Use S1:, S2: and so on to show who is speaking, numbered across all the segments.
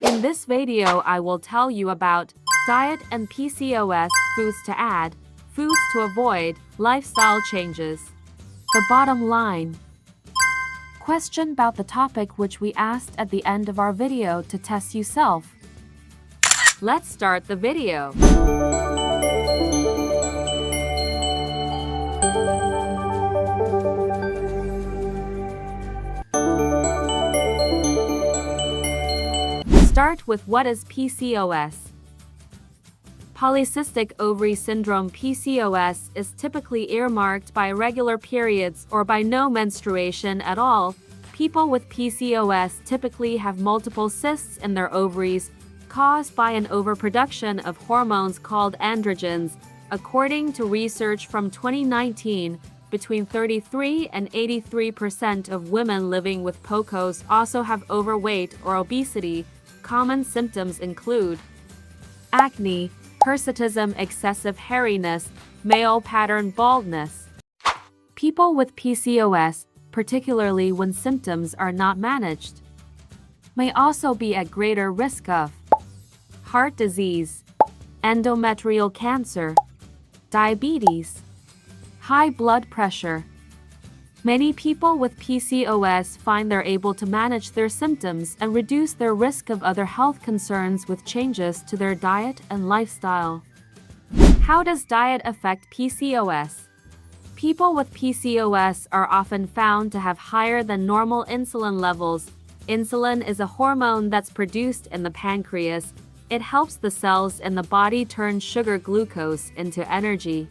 S1: In this video, I will tell you about diet and PCOS, foods to add, foods to avoid, lifestyle changes. The bottom line. Question about the topic which we asked at the end of our video to test yourself. Let's start the video. Start with what is PCOS. Polycystic Ovary Syndrome (PCOS) is typically earmarked by irregular periods or by no menstruation at all. People with PCOS typically have multiple cysts in their ovaries, caused by an overproduction of hormones called androgens. According to research from 2019, between 33 and 83% of women living with Pcos also have overweight or obesity. Common symptoms include acne, hirsutism, excessive hairiness, male pattern baldness. People with PCOS, particularly when symptoms are not managed, may also be at greater risk of heart disease, endometrial cancer, diabetes, high blood pressure. Many people with PCOS find they're able to manage their symptoms and reduce their risk of other health concerns with changes to their diet and lifestyle. How does diet affect PCOS? People with PCOS are often found to have higher than normal insulin levels. Insulin is a hormone that's produced in the pancreas. It helps the cells in the body turn sugar glucose into energy.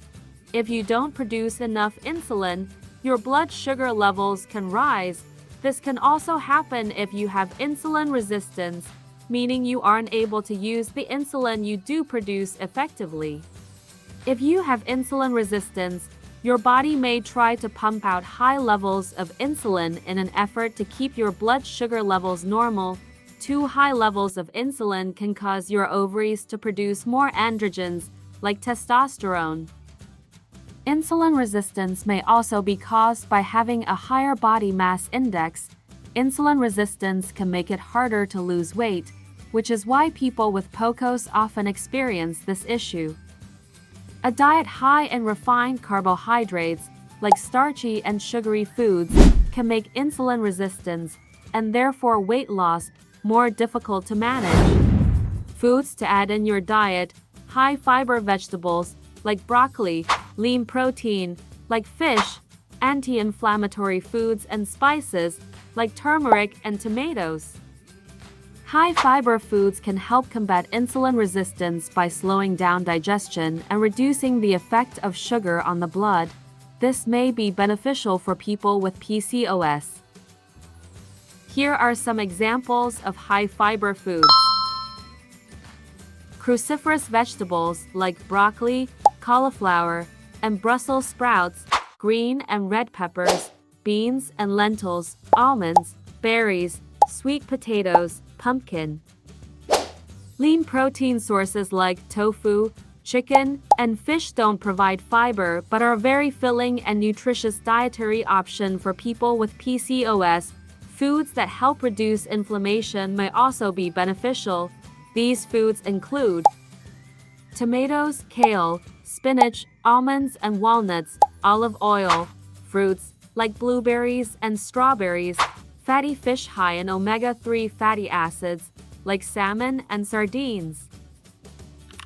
S1: If you don't produce enough insulin, your blood sugar levels can rise. This can also happen if you have insulin resistance, meaning you aren't able to use the insulin you do produce effectively. If you have insulin resistance, your body may try to pump out high levels of insulin in an effort to keep your blood sugar levels normal. Too high levels of insulin can cause your ovaries to produce more androgens, like testosterone. Insulin resistance may also be caused by having a higher body mass index. Insulin resistance can make it harder to lose weight, which is why people with Pcos often experience this issue. A diet high in refined carbohydrates, like starchy and sugary foods, can make insulin resistance, and therefore weight loss, more difficult to manage. Foods to add in your diet: high fiber vegetables, like broccoli, lean protein, like fish, anti-inflammatory foods and spices, like turmeric and tomatoes. High fiber foods can help combat insulin resistance by slowing down digestion and reducing the effect of sugar on the blood. This may be beneficial for people with PCOS. Here are some examples of high fiber foods. Cruciferous vegetables like broccoli, cauliflower, and Brussels sprouts, green and red peppers, beans and lentils, almonds, berries, sweet potatoes, pumpkin. Lean protein sources like tofu, chicken, and fish don't provide fiber but are a very filling and nutritious dietary option for people with PCOS. Foods that help reduce inflammation may also be beneficial. These foods include tomatoes, kale, spinach, almonds and walnuts, olive oil, fruits like blueberries and strawberries, fatty fish high in omega-3 fatty acids like salmon and sardines.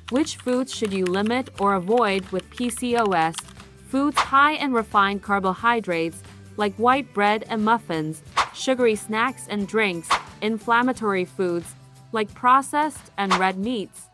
S1: Which foods should you limit or avoid with PCOS? Foods high in refined carbohydrates like white bread and muffins, sugary snacks and drinks, inflammatory foods like processed and red meats.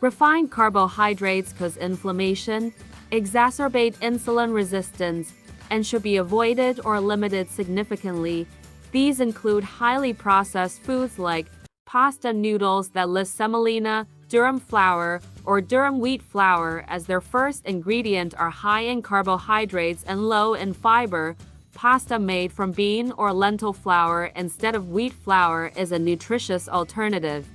S1: Refined carbohydrates cause inflammation, exacerbate insulin resistance, and should be avoided or limited significantly. These include highly processed foods like pasta noodles that list semolina, durum flour, or durum wheat flour as their first ingredient are high in carbohydrates and low in fiber. Pasta made from bean or lentil flour instead of wheat flour is a nutritious alternative.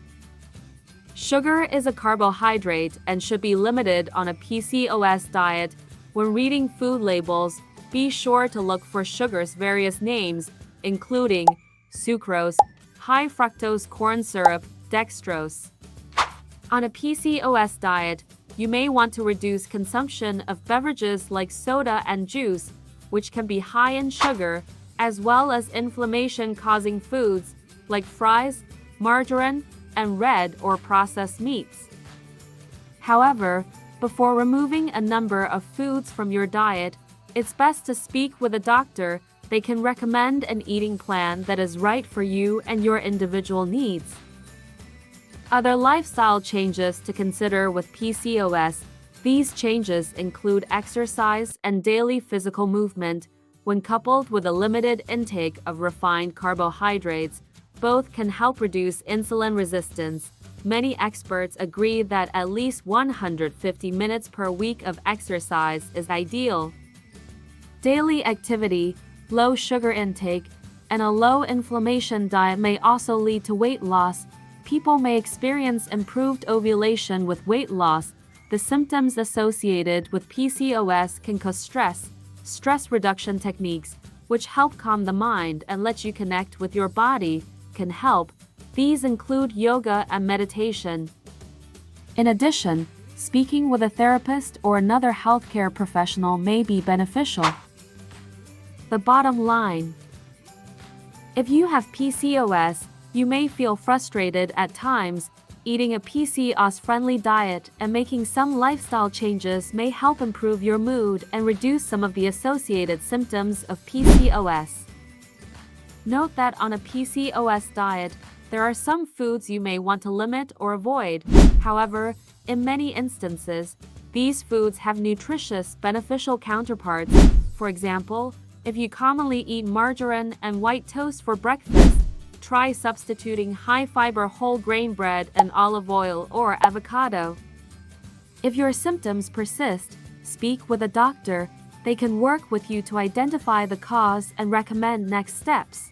S1: Sugar is a carbohydrate and should be limited on a PCOS diet. When reading food labels, be sure to look for sugar's various names, including sucrose, high fructose corn syrup, dextrose. On a PCOS diet, you may want to reduce consumption of beverages like soda and juice, which can be high in sugar, as well as inflammation-causing foods like fries, margarine, and red or processed meats. However, before removing a number of foods from your diet, it's best to speak with a doctor. They can recommend an eating plan that is right for you and your individual needs. Other lifestyle changes to consider with PCOS. These changes include exercise and daily physical movement. When coupled with a limited intake of refined carbohydrates, both can help reduce insulin resistance. Many experts agree that at least 150 minutes per week of exercise is ideal. Daily activity, low sugar intake, and a low inflammation diet may also lead to weight loss. People may experience improved ovulation with weight loss. The symptoms associated with PCOS can cause stress. Stress reduction techniques, which help calm the mind and let you connect with your body, can help. These include yoga and meditation. In addition, speaking with a therapist or another healthcare professional may be beneficial. The bottom line: if you have PCOS, you may feel frustrated at times. Eating a PCOS-friendly diet and making some lifestyle changes may help improve your mood and reduce some of the associated symptoms of PCOS. Note that on a PCOS diet, there are some foods you may want to limit or avoid. However, in many instances, these foods have nutritious, beneficial counterparts. For example, if you commonly eat margarine and white toast for breakfast, try substituting high-fiber whole grain bread and olive oil or avocado. If your symptoms persist, speak with a doctor. They can work with you to identify the cause and recommend next steps.